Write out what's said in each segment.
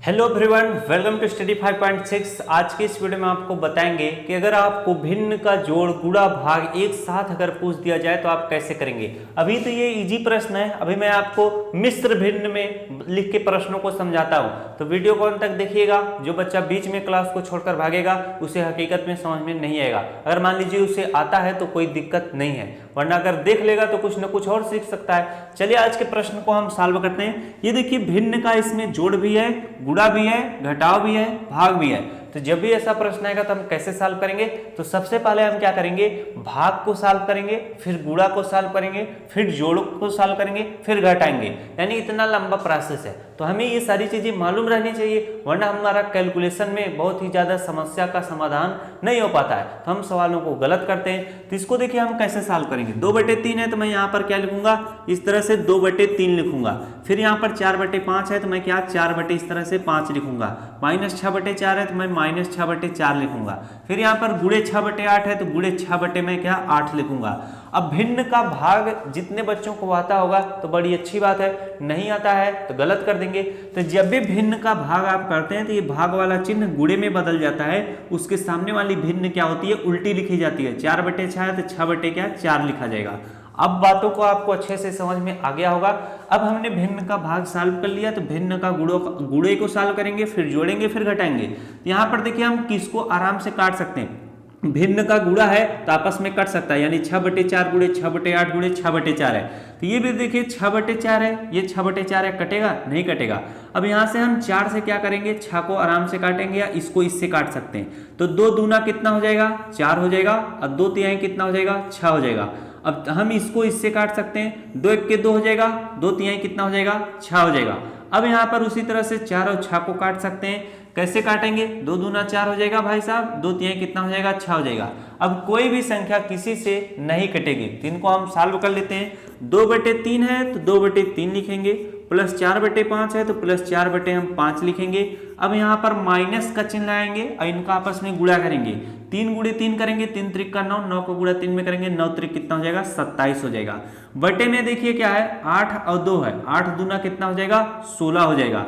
Hello everyone, welcome to study 5.6। आज के इस वीडियो में आपको बताएंगे कि अगर आपको भिन्न का जोड़ गुणा भाग एक साथ अगर पूछ दिया जाए तो आप कैसे करेंगे। अभी तो ये इजी प्रश्न है, अभी मैं आपको मिश्र भिन्न में लिख के प्रश्नों को समझाता हूँ, तो वीडियो को अंत तक देखिएगा। जो बच्चा बीच में क्लास को छोड़कर भागेगा उसे हकीकत में समझ में नहीं आएगा। अगर मान लीजिए उसे आता है तो कोई दिक्कत नहीं है, वरना अगर देख लेगा तो कुछ न कुछ और सीख सकता है। चलिए आज के प्रश्न को हम सॉल्व करते हैं। ये देखिए भिन्न का इसमें जोड़ भी है, गुणा भी है, घटाव भी है, भाग भी है। तो जब भी ऐसा प्रश्न आएगा तो हम कैसे सॉल्व करेंगे, तो सबसे पहले हम क्या करेंगे, भाग को सॉल्व करेंगे, फिर गुणा को सॉल्व करेंगे, फिर जोड़ को सॉल्व करेंगे, फिर घटाएंगे। यानी इतना लंबा प्रोसेस है, तो हमें ये सारी चीजें मालूम रहनी चाहिए, वरना हमारा कैलकुलेशन में बहुत ही ज्यादा समस्या का समाधान नहीं हो पाता है, तो हम सवालों को गलत करते हैं। तो इसको देखिए हम कैसे सॉल्व करेंगे। 2/3 है तो मैं यहाँ पर क्या लिखूंगा, इस तरह से 2/3 लिखूंगा। फिर यहाँ पर 4/5 है तो मैं क्या 4 इस तरह से 5 लिखूंगा। -6/4 है तो मैं -6/4 लिखूंगा। फिर यहाँ पर गुणे 6/8 है तो गुणे 6 मैं क्या 8 लिखूंगा। अब भिन्न का भाग जितने बच्चों को आता होगा तो बड़ी अच्छी बात है, नहीं आता है तो गलत कर देंगे। तो जब भी भिन्न का भाग आप करते हैं तो ये भाग वाला चिन्ह गुणे में बदल जाता है, उसके सामने वाली भिन्न क्या होती है, उल्टी लिखी जाती है। 4/6 है तो 6/4 लिखा जाएगा। अब बातों को आपको अच्छे से समझ में आ गया होगा। अब हमने भिन्न का भाग सॉल्व कर लिया, तो भिन्न का गुणे को सॉल्व करेंगे, फिर जोड़ेंगे, फिर घटाएंगे। यहाँ पर देखिए हम किसको आराम से काट सकते हैं। भिन्न का गुणा है तो आपस में कट सकता है, यानी 6/4 गुणे 6/8 गुणे 6/4 है। तो ये भी देखिए 6/4 है, ये 6/4 है, कटेगा नहीं कटेगा। अब यहाँ से हम 4 से क्या करेंगे, 6 को आराम से काटेंगे या इसको इससे काट सकते हैं। तो 2 दूना कितना हो जाएगा, 4 हो जाएगा, और 2 तिहाई कितना हो जाएगा, 6 हो जाएगा। अब हम इसको इससे काट सकते हैं, 2 1 के 2 हो जाएगा, 2 तिहाई कितना हो जाएगा, 6 हो जाएगा। अब यहाँ पर उसी तरह से 4 और 6 को काट सकते हैं। कैसे काटेंगे, 2 दूना 4 हो जाएगा भाई साहब, 2 तिहाई कितना हो जाएगा, 6 हो जाएगा। अब कोई भी संख्या किसी से नहीं कटेगी, तो इनको हम सॉल्व कर लेते हैं। 2/3 है तो 2/3 लिखेंगे, प्लस 4/5 है तो प्लस 4/5 लिखेंगे। अब यहाँ पर माइनस का चिन्ह लाएंगे और इनका आपस में गुणा करेंगे। 3 गुणे 3 करेंगे, 3 त्रिक का 9, 9 को गुणा 3 में करेंगे, 9 त्रिक कितना हो जाएगा, 27 हो जाएगा। बटे में देखिए क्या है, 8 और 2 है, 8 दूना कितना हो जाएगा, 16 हो जाएगा।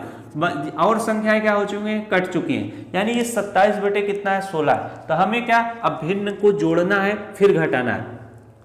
और संख्याएं क्या हो चुकी हैं, कट चुकी हैं, यानी ये 27 बटे कितना है, 16। तो हमें क्या अब भिन्न को जोड़ना है फिर घटाना है।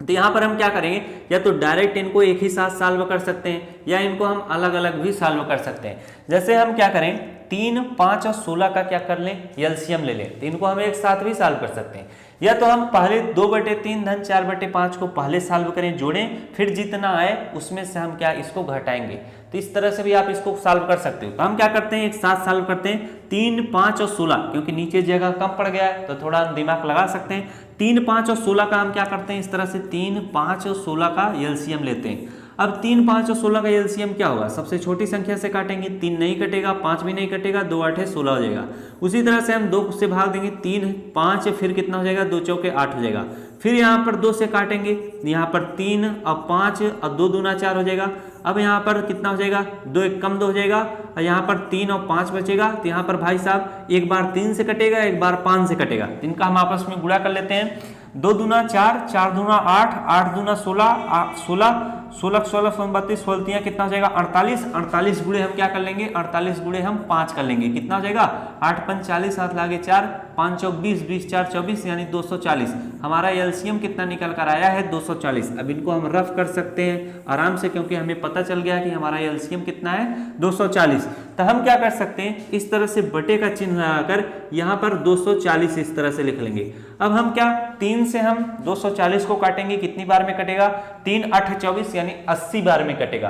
तो यहाँ पर हम क्या करेंगे, या तो डायरेक्ट इनको एक ही साथ सॉल्व कर सकते हैं, या इनको हम अलग अलग भी सॉल्व कर सकते हैं। जैसे हम क्या करें, 3, 5 और 16 का क्या कर लें, एलसीएम ले लें, तो इनको हम एक साथ भी सॉल्व कर सकते हैं। या तो हम पहले 2/3 धन 4/5 को पहले सॉल्व करें, जोड़ें, फिर जितना आए उसमें से हम क्या इसको घटाएंगे। तो इस तरह से भी आप इसको सॉल्व कर सकते हो। तो हम क्या करते हैं, एक साथ सॉल्व करते हैं। 3, 5 और 16, क्योंकि नीचे जगह कम पड़ गया है तो थोड़ा दिमाग लगा सकते हैं। 3, 5 और 16 का हम क्या करते हैं, इस तरह से 3, 5 और 16 का एलसीएम लेते हैं। अब 3, 5 और 16 का एलसीएम क्या होगा, सबसे छोटी संख्या से काटेंगे, 3 नहीं कटेगा, 5 भी नहीं कटेगा, 2 8 16 हो जाएगा। उसी तरह से हम 2 से भाग देंगे, 3, 5 फिर कितना हो जाएगा, 2 चौके 8 हो जाएगा। फिर यहाँ पर 2 से काटेंगे, यहाँ पर 3 और 5 और 2 दूना 4 हो जाएगा। अब यहाँ पर कितना हो जाएगा, 2 1 कम 2 हो जाएगा, और यहाँ पर 3 और 5 बचेगा। तो यहाँ पर भाई साहब एक बार 3 से कटेगा, एक बार 5 से कटेगा, इनका हम आपस में गुणा कर लेते हैं। 2 दूना 4, 4 दूना 8, 8 दूना 16, 16 16 16 32 16 कितना हो जाएगा, 48। 48 गुणे हम क्या कर लेंगे, 48 गुणे हम 5 कर लेंगे, कितना हो जाएगा, 8 5 40, 7 लागे 4, 5 चौक 20, 20 4 24, यानी 240। हमारा एलसीएम कितना निकल कर आया है, 240। अब इनको हम रफ कर सकते हैं आराम से, क्योंकि हमें पता चल गया कि हमारा एलसीएम कितना है, 240। तो हम क्या कर सकते हैं, इस तरह से बटे का चिन्ह लगाकर यहाँ पर 240 इस तरह से लिख लेंगे। अब हम क्या 3 से हम 240 को काटेंगे, कितनी बार में कटेगा, 3 8 24, यानी 80 बार में कटेगा।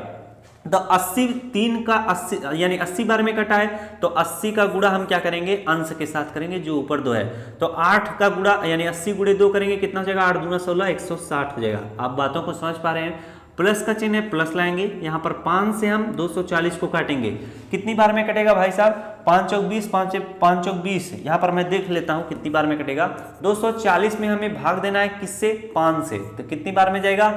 तो 80 3 का 80 यानी 80 बार में कटा है, तो 80 का गुणा हम क्या करेंगे, अंश के साथ करेंगे जो ऊपर 2 है। तो 8 का गुणा यानी 80 गुणे 2 करेंगे, कितना हो जाएगा, 8 दूना 16, 160 हो जाएगा। आप बातों को समझ पा रहे हैं। प्लस का चिन्ह है, प्लस लाएंगे, यहाँ पर 5 से हम 240 को काटेंगे, कितनी बार में कटेगा भाई साहब, 5 चौक 20, 5 चौक 20। यहाँ पर मैं देख लेता हूँ कितनी बार में कटेगा। 240 में हमें भाग देना है किससे, 5 से, तो कितनी बार में जाएगा,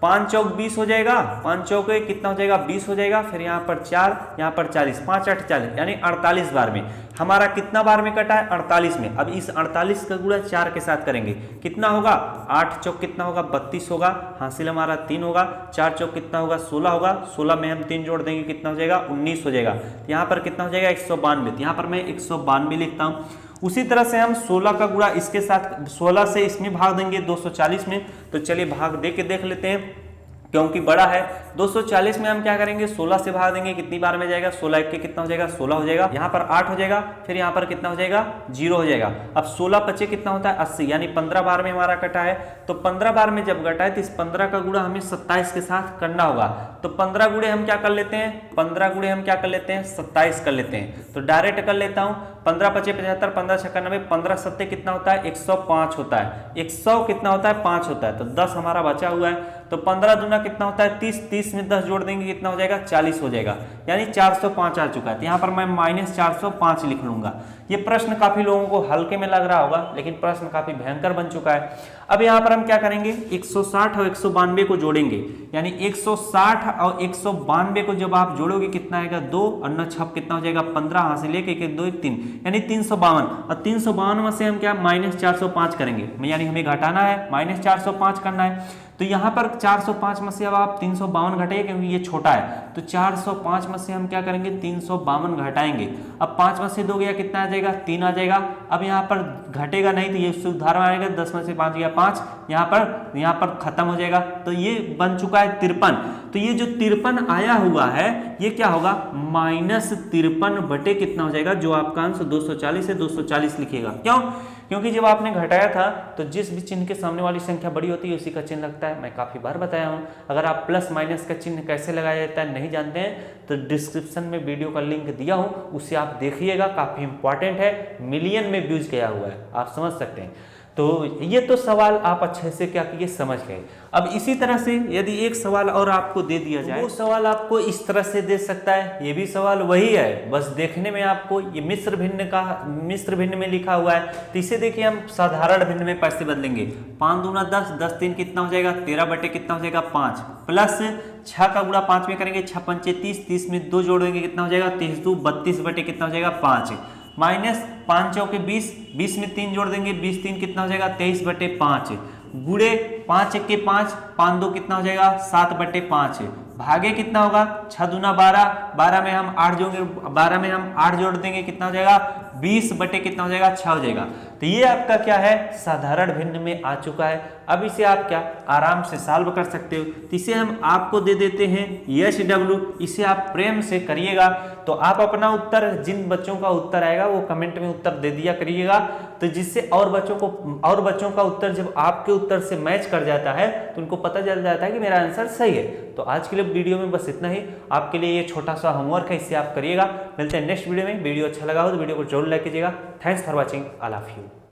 5 चौक 20 हो जाएगा, 5 चौक कितना हो जाएगा 20 हो जाएगा, फिर यहाँ पर 4, यहाँ पर 40, 5 8 40 यानी 48 बार में हमारा कितना बार में कटा है 48 में। अब इस 48 का गुणा 4 के साथ करेंगे, कितना होगा 8 चौक कितना होगा 32 होगा, हासिल हमारा 3 होगा, 4 चौक कितना होगा 16 होगा, 16 में हम 3 जोड़ देंगे कितना हो जाएगा 19 हो जाएगा। यहाँ पर कितना हो जाएगा 192, यहाँ पर मैं 192 लिखता हूँ। उसी तरह से हम 16 का गुणा इसके साथ 16 से इसमें भाग देंगे 240 में, तो चलिए भाग दे के देख लेते हैं क्योंकि बड़ा है। 240 में हम क्या करेंगे 16 से भाग देंगे, कितनी बार में जाएगा 16 1 के कितना हो जाएगा 16 हो जाएगा, यहाँ पर 8 हो जाएगा, फिर यहाँ पर कितना हो जाएगा 0 हो जाएगा। अब 16 पचे कितना होता है 80 यानी 15 बार में हमारा कटा है। तो 15 बार में जब कटा है तो इस 15 का गुणा हमें 27 के साथ करना होगा। तो 15 गुणे हम क्या कर लेते हैं 15 गुणे हम क्या कर लेते हैं 27 कर लेते हैं। तो डायरेक्ट कर लेता हूँ 15 पचे 75, 15 छक्का 90, 15 सत्ते कितना होता है 105 होता है, 100 कितना होता है 5 होता है, तो 10 हमारा बचा हुआ है। तो 15 दूना कितना होता है 30, 30 में 10 जोड़ देंगे कितना हो जाएगा 40 हो जाएगा, यानी 405 आ चुका है। तो यहाँ पर मैं -405 लिख लूंगा। ये प्रश्न काफी लोगों को हल्के में लग रहा होगा, लेकिन प्रश्न काफी भयंकर बन चुका है। अब यहाँ पर हम क्या करेंगे 160 और 192 को जोड़ेंगे, यानी 160 और 192 को जब आप जोड़ोगे कितना आएगा 2 और 9 छप कितना हो जाएगा 15, यहाँ से लेके 1 2 1 3 यानी 352। और 352 में से हम क्या -405 करेंगे, यानी हमें घटाना है -405 करना है। तो यहाँ पर 405 में से अब आप 352 घटाइए क्योंकि ये छोटा है, तो 405 में से हम क्या करेंगे 352 घटाएंगे। अब 5 में से 2 गया कितना आ जाएगा 3 आ जाएगा। अब यहाँ पर घटेगा नहीं तो ये सुधार आएगा, 10 में से 5 गया 5, यहाँ पर खत्म हो जाएगा। तो ये बन चुका है 53। तो ये जो 53 आया हुआ है ये क्या होगा -53 बटे कितना हो जाएगा, जो आपका आंसर 240 है 240 लिखिएगा। क्यों? क्योंकि जब आपने घटाया था तो जिस भी चिन्ह के सामने वाली संख्या बड़ी होती है उसी का चिन्ह लगता है। मैं काफी बार बताया हूं। अगर आप प्लस माइनस का चिन्ह कैसे लगाया जाता है नहीं जानते हैं तो डिस्क्रिप्शन में वीडियो का लिंक दिया हूं, उसे आप देखिएगा, काफी इंपॉर्टेंट है, मिलियन में व्यूज गया हुआ है, आप समझ सकते हैं। तो ये तो सवाल आप अच्छे से क्या किए समझ गए। अब इसी तरह से यदि एक सवाल और आपको दे दिया जाए, वो सवाल आपको इस तरह से दे सकता है। ये भी सवाल वही है, बस देखने में आपको ये मिश्र भिन्न में लिखा हुआ है। तो इसे देखिए हम साधारण भिन्न में कैसे बदलेंगे। 5 दूना 10, 10 तीन कितना हो जाएगा 13 बटे कितना हो जाएगा 5, प्लस 6 का गुणा 5 में करेंगे 6 पंचे 30, 30 में 2 जोड़ देंगे कितना हो जाएगा 30 2 32 बटे कितना हो जाएगा 5, माइनस 5 चौके 20, 20 में 3 जोड़ देंगे 20 3 कितना हो जाएगा 23 बटे 5, गुणे 5 1 के 5, 5 2 कितना हो जाएगा 7 बटे 5, भागे कितना होगा 6 दूना 12, 12 में हम 8 जोड़ेंगे, 12 में हम 8 जोड़ देंगे कितना हो जाएगा 20 बटे कितना हो जाएगा 6 हो जाएगा। तो ये आपका क्या है साधारण भिन्न में आ चुका है। अब इसे आप क्या आराम से सॉल्व कर सकते हो। तो इसे हम आपको दे देते हैं SW, इसे आप प्रेम से करिएगा। तो आप अपना उत्तर, जिन बच्चों का उत्तर आएगा वो कमेंट में उत्तर दे दिया करिएगा, तो जिससे और बच्चों का उत्तर जब आपके उत्तर से मैच कर जाता है तो उनको पता चल जाता है कि मेरा आंसर सही है। तो आज के लिए वीडियो में बस इतना ही। आपके लिए ये छोटा सा होमवर्क है, इससे आप करिएगा। मिलते हैं नेक्स्ट वीडियो में। वीडियो अच्छा लगा हो तो वीडियो को जरूर लाइक कीजिएगा। Thanks for watching, I love you.